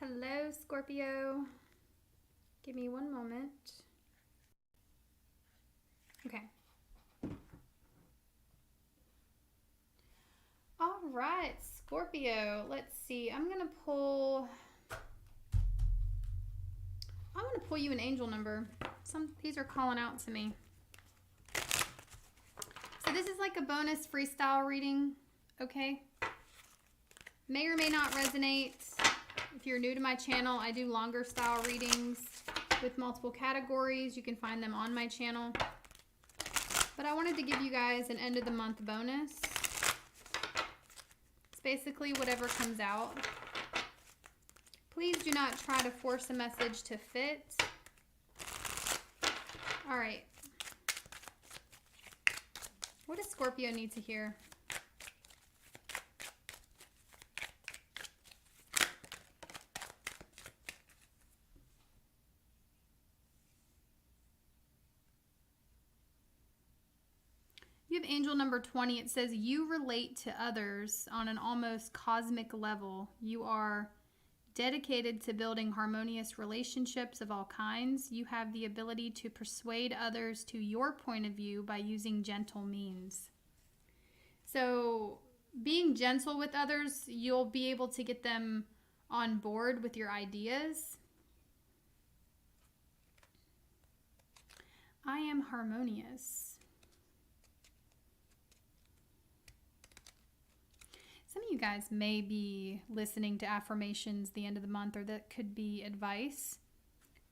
Hello, Scorpio. Give me one moment. Okay. All right, Scorpio. Let's see. I'm going to pull you an angel number. These are calling out to me. So this is like a bonus freestyle reading, okay? May or may not resonate. If you're new to my channel, I do longer style readings with multiple categories. You can find them on my channel. But I wanted to give you guys an end of the month bonus. It's basically whatever comes out. Please do not try to force a message to fit. All right. What does Scorpio need to hear? You have angel number 20. It says, you relate to others on an almost cosmic level. You are dedicated to building harmonious relationships of all kinds. You have the ability to persuade others to your point of view by using gentle means. So being gentle with others, you'll be able to get them on board with your ideas. I am harmonious. Some of you guys may be listening to affirmations the end of the month, or that could be advice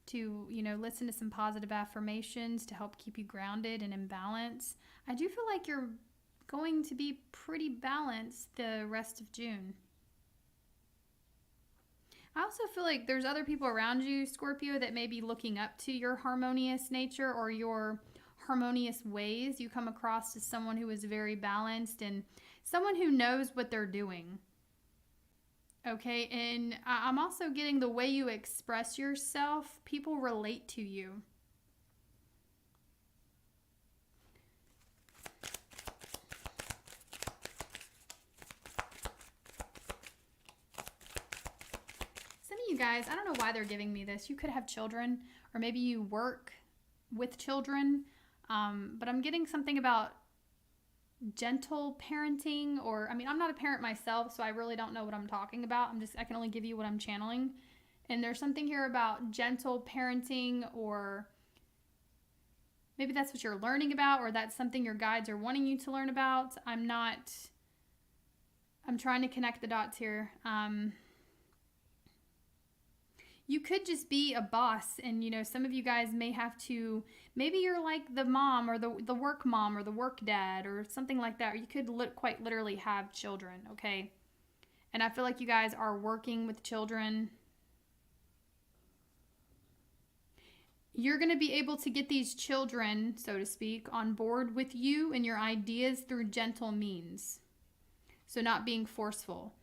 to, listen to some positive affirmations to help keep you grounded and in balance. I do feel like you're going to be pretty balanced the rest of June. I also feel like there's other people around you, Scorpio, that may be looking up to your harmonious nature or your harmonious ways. You come across as someone who is very balanced and someone who knows what they're doing. Okay, and I'm also getting the way you express yourself, people relate to you. Some of you guys, I don't know why they're giving me this. You could have children, or maybe you work with children, but I'm getting something about gentle parenting, or I'm not a parent myself, so I really don't know what I'm talking about. I can only give you what I'm channeling. And there's something here about gentle parenting, or maybe that's what you're learning about, or that's something your guides are wanting you to learn about. I'm trying to connect the dots here. You could just be a boss, and some of you guys may have to, maybe you're like the mom, or the work mom, or the work dad, or something like that. Or you could quite literally have children, okay? And I feel like you guys are working with children. You're going to be able to get these children, so to speak, on board with you and your ideas through gentle means. So not being forceful.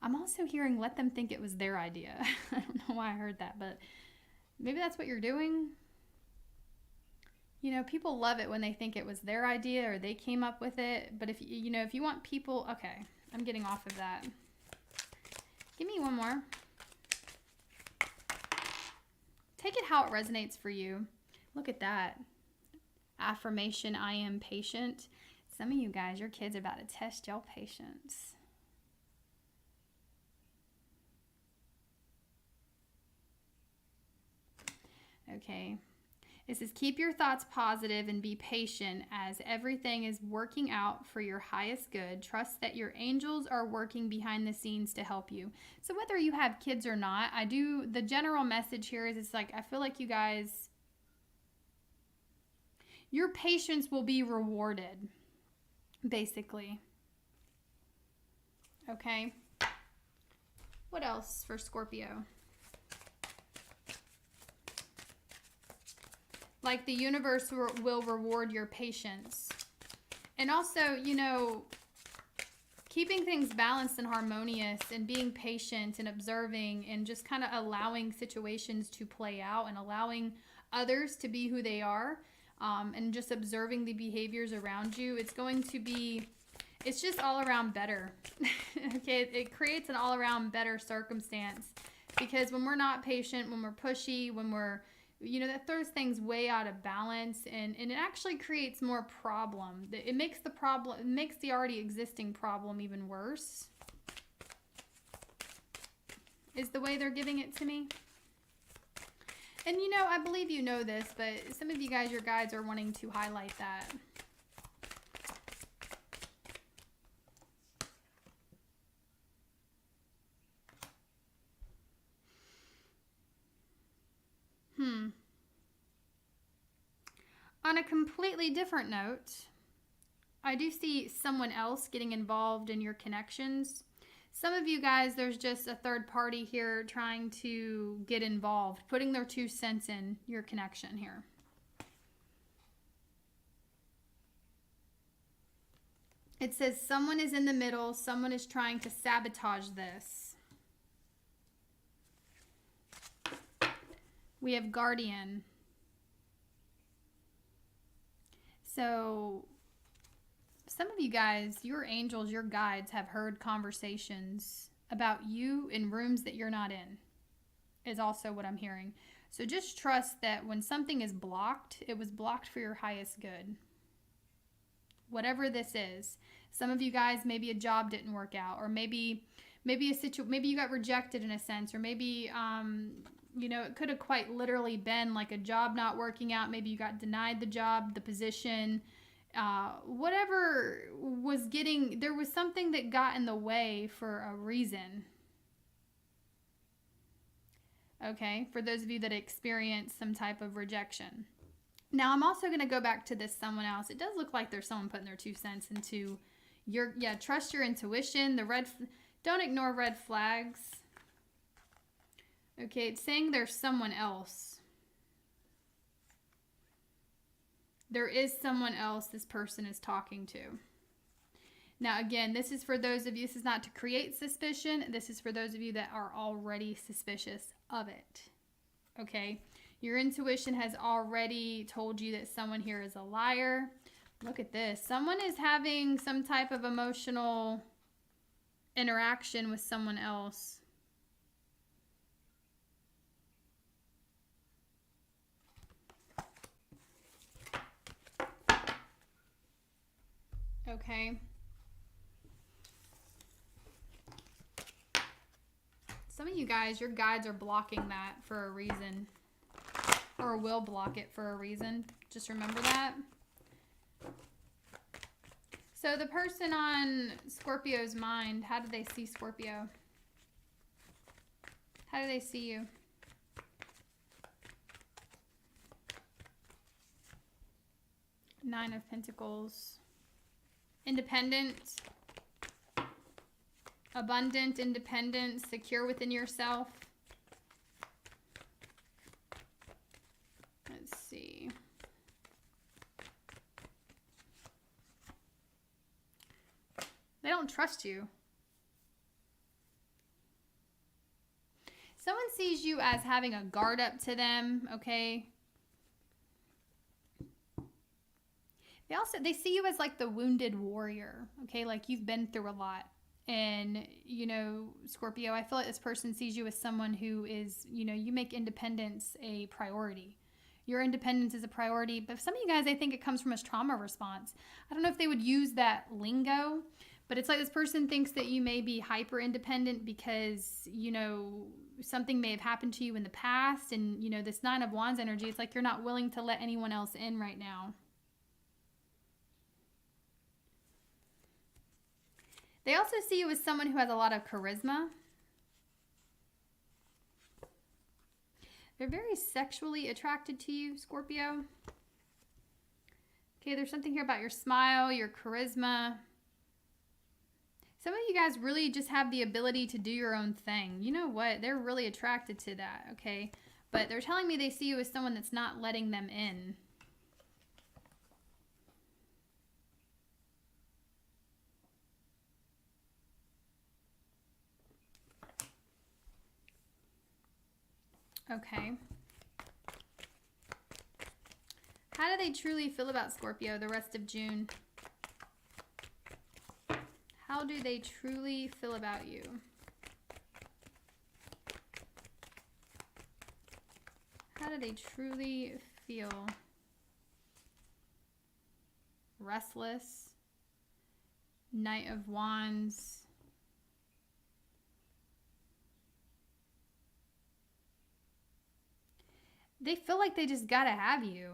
I'm also hearing let them think it was their idea. I don't know why I heard that, but maybe that's what you're doing. People love it when they think it was their idea or they came up with it. But if you want people, okay, I'm getting off of that. Give me one more. Take it how it resonates for you. Look at that. Affirmation, I am patient. Some of you guys, your kids are about to test your patience. Okay, it says, keep your thoughts positive and be patient as everything is working out for your highest good. Trust that your angels are working behind the scenes to help you. So whether you have kids or not, the general message here is, it's like, I feel like you guys, your patience will be rewarded, basically. Okay. What else for Scorpio? Like the universe will reward your patience. And also, keeping things balanced and harmonious and being patient and observing and just kind of allowing situations to play out and allowing others to be who they are, and just observing the behaviors around you. It's just all around better. Okay, it creates an all around better circumstance Because when we're not patient, when we're pushy, when we're, that throws things way out of balance, and it actually creates more problem. It makes the already existing problem even worse, is the way they're giving it to me. And I believe you know this, but some of you guys, your guides are wanting to highlight that. On a completely different note, I do see someone else getting involved in your connections. Some of you guys, there's just a third party here trying to get involved, putting their 2 cents in your connection here. It says someone is in the middle, someone is trying to sabotage this. We have guardian. So some of you guys, your angels, your guides have heard conversations about you in rooms that you're not in, is also what I'm hearing. So just trust that when something is blocked, it was blocked for your highest good. Whatever this is. Some of you guys, maybe a job didn't work out, or maybe you got rejected in a sense, or maybe it could have quite literally been like a job not working out. Maybe you got denied the job, the position, whatever was there was something that got in the way for a reason. Okay, for those of you that experienced some type of rejection. Now, I'm also going to go back to this someone else. It does look like there's someone putting their 2 cents into trust your intuition. Don't ignore red flags. Okay, it's saying there's someone else. There is someone else this person is talking to. Now, again, this is for those of you, this is not to create suspicion. This is for those of you that are already suspicious of it. Okay? Your intuition has already told you that someone here is a liar. Look at this. Someone is having some type of emotional interaction with someone else. Okay. Some of you guys, your guides are blocking that for a reason. Or will block it for a reason. Just remember that. So the person on Scorpio's mind, how do they see Scorpio? How do they see you? Nine of Pentacles. Independent. Abundant, independent, secure within yourself. Let's see. They don't trust you. Someone sees you as having a guard up to them, okay? They see you as like the wounded warrior, okay? Like you've been through a lot. And, Scorpio, I feel like this person sees you as someone who is, you make independence a priority. Your independence is a priority. But some of you guys, I think it comes from a trauma response. I don't know if they would use that lingo, but it's like this person thinks that you may be hyper independent because, something may have happened to you in the past. And, this Nine of Wands energy, it's like you're not willing to let anyone else in right now. They also see you as someone who has a lot of charisma. They're very sexually attracted to you, Scorpio. Okay, there's something here about your smile, your charisma. Some of you guys really just have the ability to do your own thing. You know what? They're really attracted to that, okay? But they're telling me they see you as someone that's not letting them in. Okay. How do they truly feel about Scorpio the rest of June? How do they truly feel about you? How do they truly feel? Restless. Knight of Wands. They feel like they just gotta have you.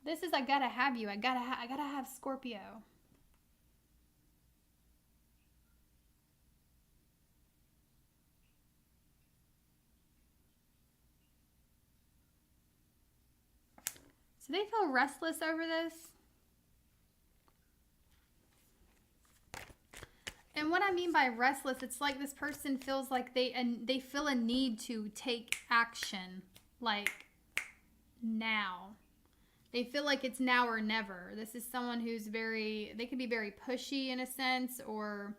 This is, I gotta have you. I gotta have Scorpio. So they feel restless over this. And what I mean by restless, it's like this person feels like they feel a need to take action, like now. They feel like it's now or never. This is someone who's they could be very pushy in a sense, or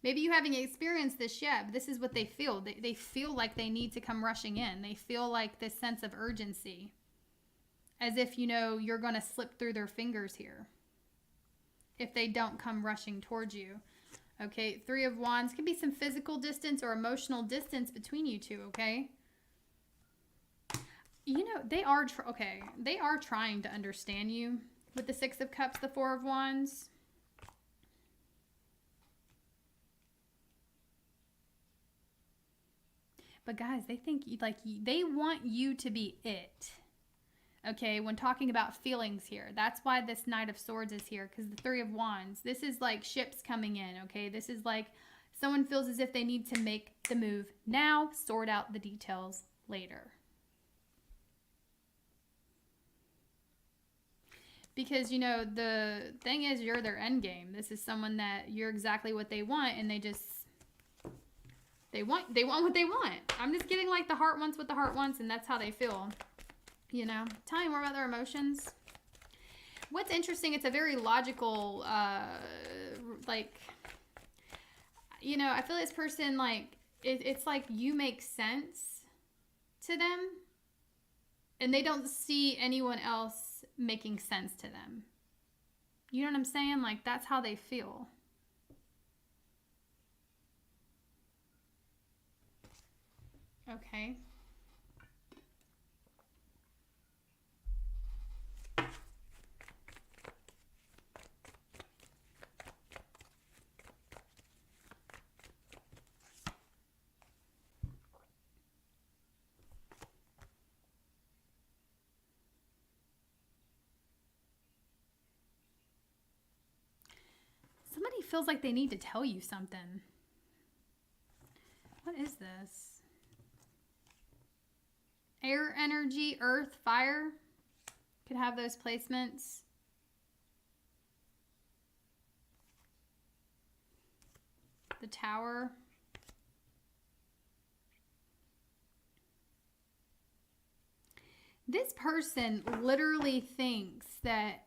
maybe you haven't experienced this yet, but this is what they feel. They feel like they need to come rushing in. They feel like this sense of urgency, as if, you know, you're going to slip through their fingers here if they don't come rushing towards you. Okay, Three of Wands. Could be some physical distance or emotional distance between you two, okay? You know, they are trying to understand you with the Six of Cups, the Four of Wands. But guys, they think, like, they want you to be it. Okay, when talking about feelings here, that's why this Knight of Swords is here, because the Three of Wands, this is like ships coming in, okay? This is like someone feels as if they need to make the move now, sort out the details later. Because, you know, the thing is, you're their end game. This is someone that you're exactly what they want, and they want what they want. I'm just getting like the heart wants what the heart wants, and that's how they feel. You know, tell me more about their emotions. What's interesting, it's a very logical, like, you know, I feel this person, like, it's like you make sense to them, and they don't see anyone else making sense to them. You know what I'm saying? Like, that's how they feel. Okay. Somebody feels like they need to tell you something. What is this? Air energy, earth, fire. Could have those placements. The Tower. This person literally thinks that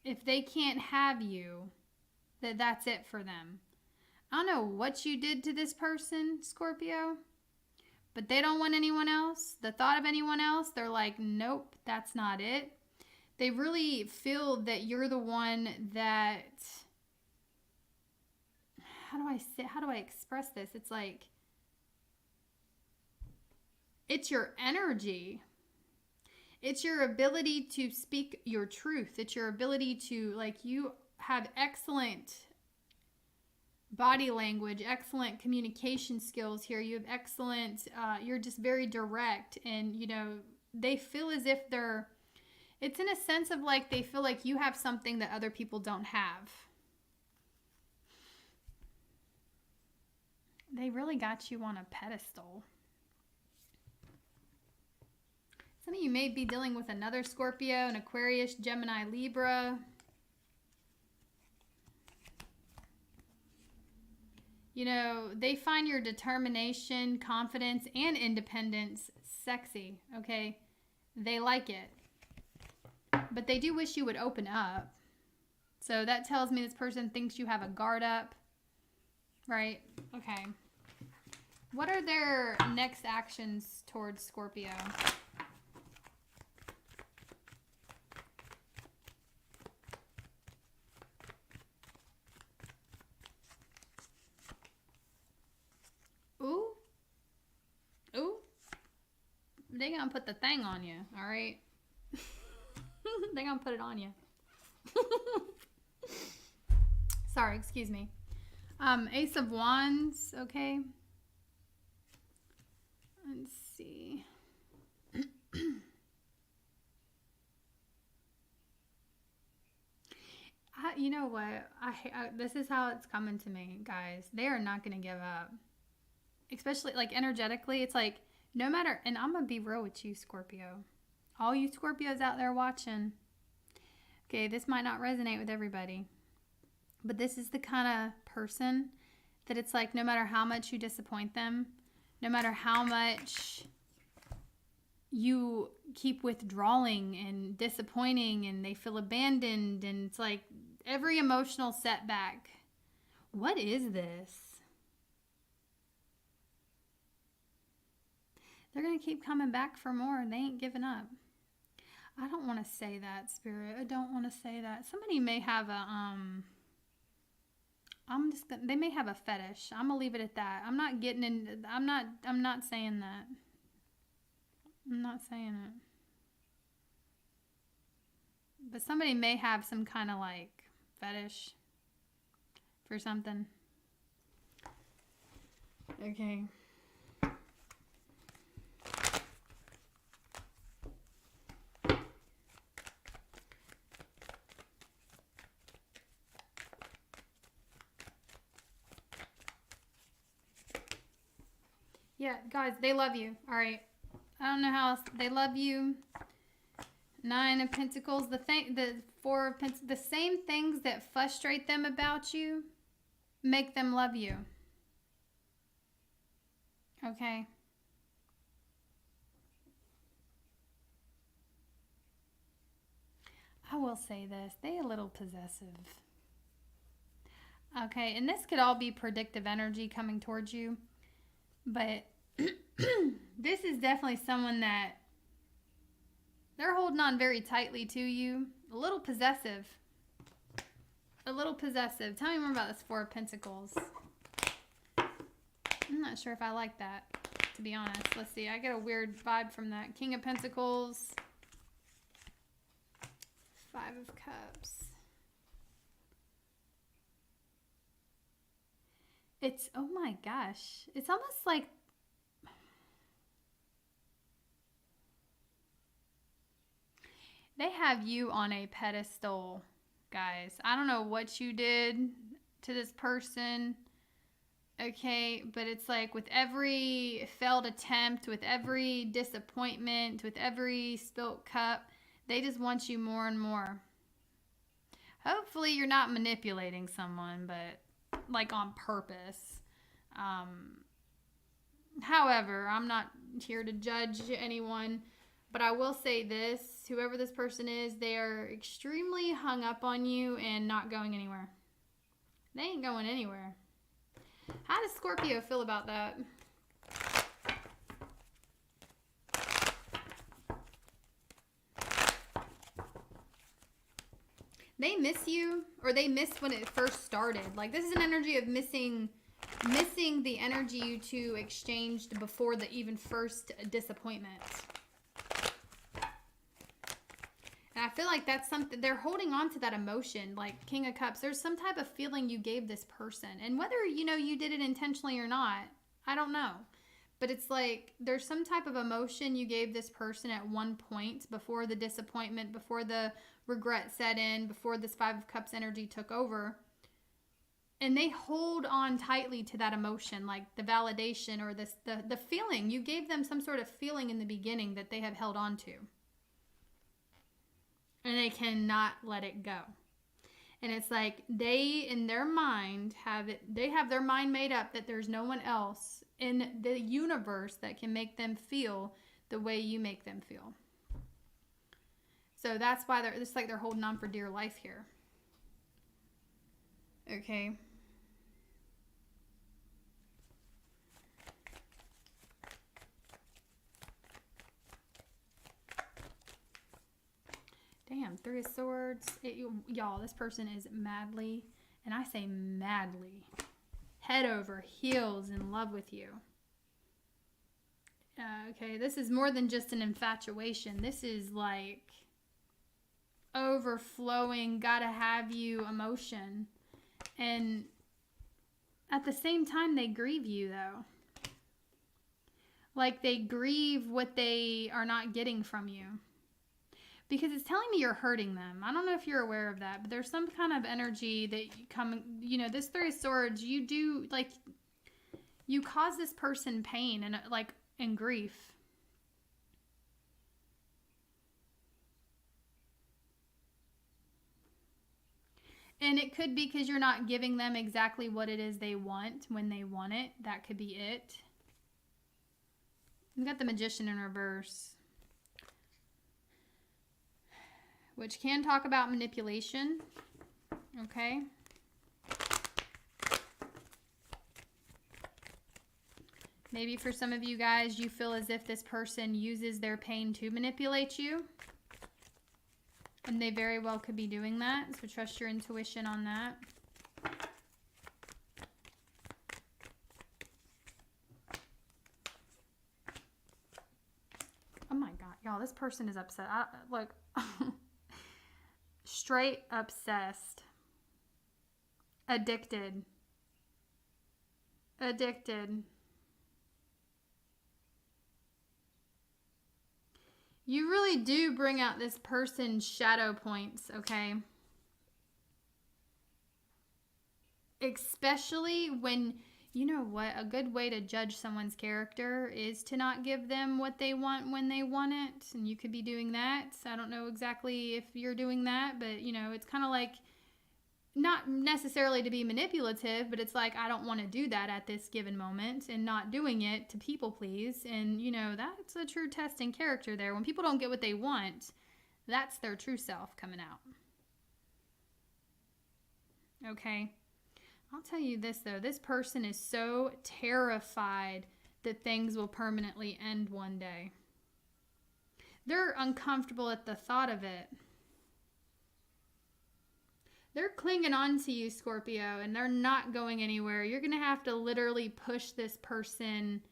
if they can't have you, that's it for them. I don't know what you did to this person, Scorpio, but they don't want anyone else. The thought of anyone else, they're like, nope, that's not it. They really feel that you're the one that, how do I express this? It's like, it's your energy. It's your ability to speak your truth. It's your ability to, like, you have excellent body language, excellent communication skills here. You have excellent, you're just very direct, and, you know, they feel as if it's in a sense of like, they feel like you have something that other people don't have. They really got you on a pedestal. Some of you may be dealing with another Scorpio, an Aquarius, Gemini, Libra. You know, they find your determination, confidence, and independence sexy, okay? They like it. But they do wish you would open up. So that tells me this person thinks you have a guard up, right? Okay. What are their next actions towards Scorpio? They gonna put the thing on you, all right? They gonna put it on you. Sorry, excuse me. Ace of Wands, okay. Let's see. You know what? This is how it's coming to me, guys. They are not going to give up. Especially, like, energetically. It's like, no matter... And I'm going to be real with you, Scorpio. All you Scorpios out there watching. Okay, this might not resonate with everybody. But this is the kind of person that it's like, no matter how much you disappoint them, no matter how much you keep withdrawing and disappointing and they feel abandoned, and it's like every emotional setback. What is this? They're going to keep coming back for more. They ain't giving up. I don't want to say that, Spirit. I don't want to say that. Somebody may have a, they may have a fetish. I'm going to leave it at that. I'm not getting in, I'm not saying that. I'm not saying it. But somebody may have some kind of like fetish for something. Okay. Yeah, guys, they love you. All right. I don't know how else. They love you. 9 of Pentacles. The 4 of Pentacles. The same things that frustrate them about you make them love you. Okay. I will say this. They a little possessive. Okay. And this could all be predictive energy coming towards you. But this is definitely someone that they're holding on very tightly to you. A little possessive. A little possessive. Tell me more about this 4 of Pentacles. I'm not sure if I like that, to be honest. Let's see. I get a weird vibe from that. King of Pentacles. 5 of Cups. It's, oh my gosh. It's almost like they have you on a pedestal, guys. I don't know what you did to this person, okay? But it's like with every failed attempt, with every disappointment, with every spilt cup, they just want you more and more. Hopefully you're not manipulating someone, but like on purpose. However, I'm not here to judge anyone, but I will say this, whoever this person is, they are extremely hung up on you and not going anywhere. They ain't going anywhere. How does Scorpio feel about that? They miss you, or they missed when it first started. Like, this is an energy of missing the energy you two exchanged before the even first disappointment. And I feel like that's something, they're holding on to that emotion, like King of Cups. There's some type of feeling you gave this person. And whether, you know, you did it intentionally or not, I don't know. But it's like there's some type of emotion you gave this person at one point before the disappointment, before the regret set in, before this 5 of Cups energy took over. And they hold on tightly to that emotion, like the validation or the feeling. You gave them some sort of feeling in the beginning that they have held on to. And they cannot let it go. And it's like they, in their mind, they have their mind made up that there's no one else in the universe that can make them feel the way you make them feel. So that's why it's like they're holding on for dear life here. Okay. Damn, 3 of Swords. Y'all, this person is madly, and I say madly, head over heels in love with you. Okay, this is more than just an infatuation. This is like overflowing, gotta have you emotion. And at the same time, they grieve you, though. Like, they grieve what they are not getting from you. Because it's telling me you're hurting them. I don't know if you're aware of that, but there's some kind of energy that you come, this Three of Swords, you do, like, you cause this person pain and grief. And it could be because you're not giving them exactly what it is they want when they want it. That could be it. We've got the Magician in reverse, which can talk about manipulation. Okay. Maybe for some of you guys, you feel as if this person uses their pain to manipulate you. And they very well could be doing that. So trust your intuition on that. Oh my God, y'all, this person is upset. Look, straight obsessed. Addicted. You really do bring out this person's shadow points, okay? Especially when, you know what, a good way to judge someone's character is to not give them what they want when they want it. And you could be doing that. I don't know exactly if you're doing that, but, it's kind of like, not necessarily to be manipulative, but it's like, I don't want to do that at this given moment, and not doing it to people please. And, that's a true test in character there. When people don't get what they want, that's their true self coming out. Okay. I'll tell you this, though. This person is so terrified that things will permanently end one day. They're uncomfortable at the thought of it. They're clinging on to you, Scorpio, and they're not going anywhere. You're going to have to literally push this person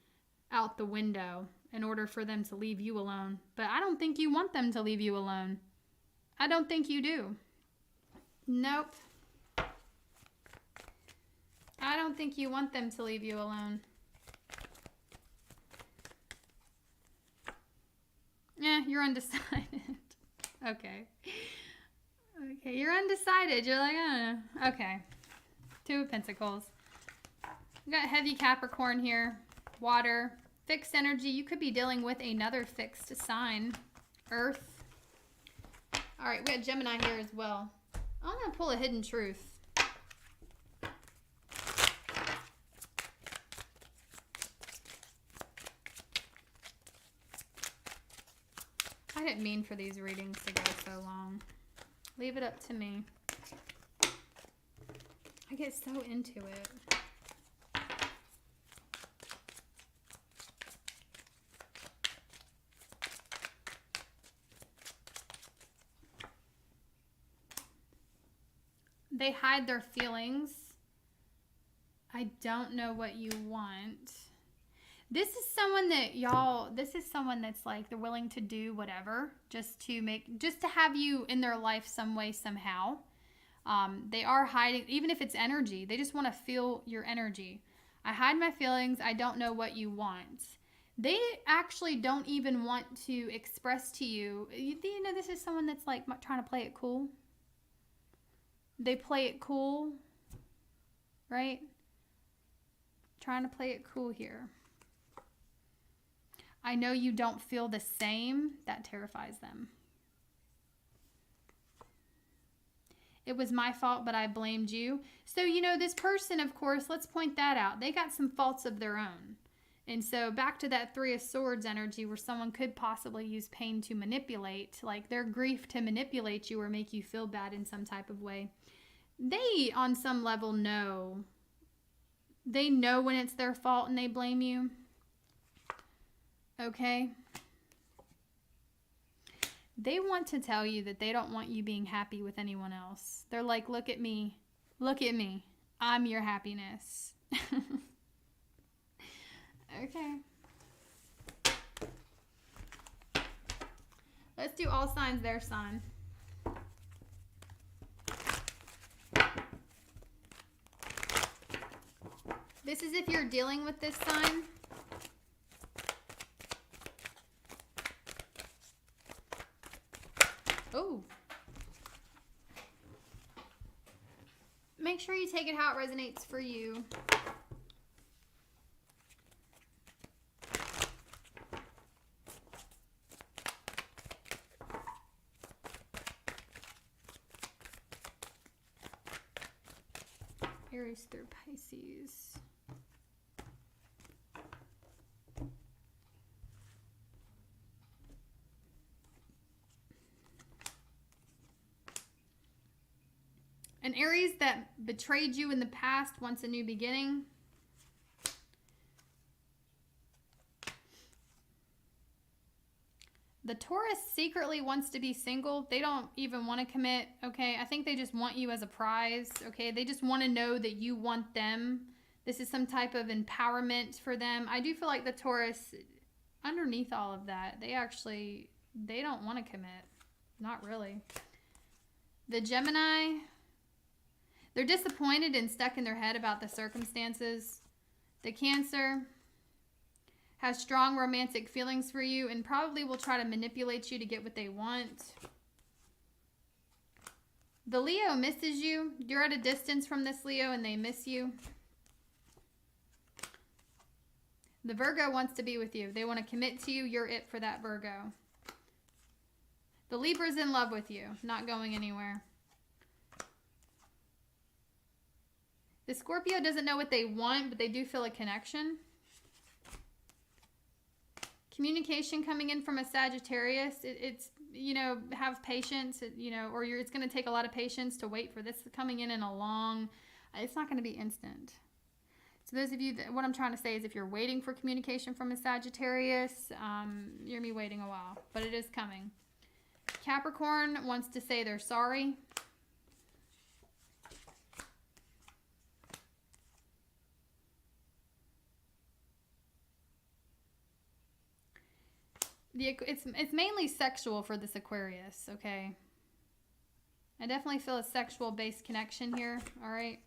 out the window in order for them to leave you alone. But I don't think you want them to leave you alone. I don't think you do. Nope. I don't think you want them to leave you alone. You're undecided. Okay. Okay, you're undecided. You're like, okay. Two of Pentacles. We got heavy Capricorn here. Water. Fixed energy. You could be dealing with another fixed sign. Earth. All right, we got Gemini here as well. I'm going to pull a hidden truth. I didn't mean for these readings to go so long. Leave it up to me. I get so into it. They hide their feelings. I don't know what you want. This is someone that's like, they're willing to do whatever just to have you in their life some way, somehow. They are hiding, even if it's energy. They just want to feel your energy. I hide my feelings. I don't know what you want. They actually don't even want to express to you. This is someone that's like trying to play it cool. They play it cool, right? Trying to play it cool here. I know you don't feel the same. That terrifies them. It was my fault, but I blamed you. So, this person, of course, let's point that out. They got some faults of their own. And so back to that Three of Swords energy where someone could possibly use pain to manipulate, like their grief to manipulate you or make you feel bad in some type of way. They, on some level, know. They know when it's their fault and they blame you. Okay? They want to tell you that they don't want you being happy with anyone else. They're like, look at me. Look at me. I'm your happiness. Okay. Let's do all signs, their sign. This is if you're dealing with this sign. Oh. Make sure you take it how it resonates for you. Aries through Pisces. An Aries that betrayed you in the past wants a new beginning. The Taurus secretly wants to be single. They don't even want to commit, okay? I think they just want you as a prize, okay? They just want to know that you want them. This is some type of empowerment for them. I do feel like the Taurus, underneath all of that, they don't want to commit. Not really. The Gemini, they're disappointed and stuck in their head about the circumstances. The Cancer has strong romantic feelings for you and probably will try to manipulate you to get what they want. The Leo misses you. You're at a distance from this Leo and they miss you. The Virgo wants to be with you. They want to commit to you. You're it for that Virgo. The Libra's in love with you, not going anywhere. The Scorpio doesn't know what they want, but they do feel a connection. Communication coming in from a Sagittarius. It's you know, have patience, you know, or it's going to take a lot of patience to wait for this coming in a long, it's not going to be instant. So those of you, what I'm trying to say is if you're waiting for communication from a Sagittarius, you're going to be waiting a while, but it is coming. Capricorn wants to say they're sorry. It's mainly sexual for this Aquarius, okay? I definitely feel a sexual-based connection here, all right?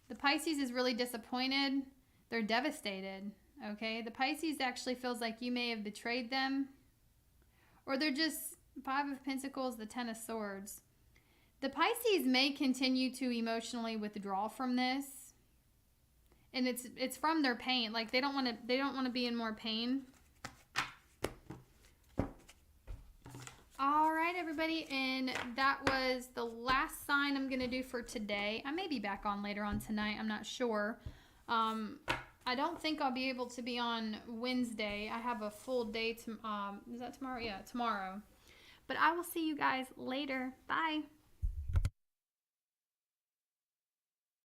The Pisces is really disappointed. They're devastated, okay? The Pisces actually feels like you may have betrayed them, or they're just Five of Pentacles, the Ten of Swords. The Pisces may continue to emotionally withdraw from this, and it's from their pain. Like they don't want to be in more pain. All right, everybody, and that was the last sign I'm going to do for today. I may be back on later on tonight. I'm not sure. I don't think I'll be able to be on Wednesday. I have a full day. Is that tomorrow? Yeah, tomorrow. But I will see you guys later. Bye.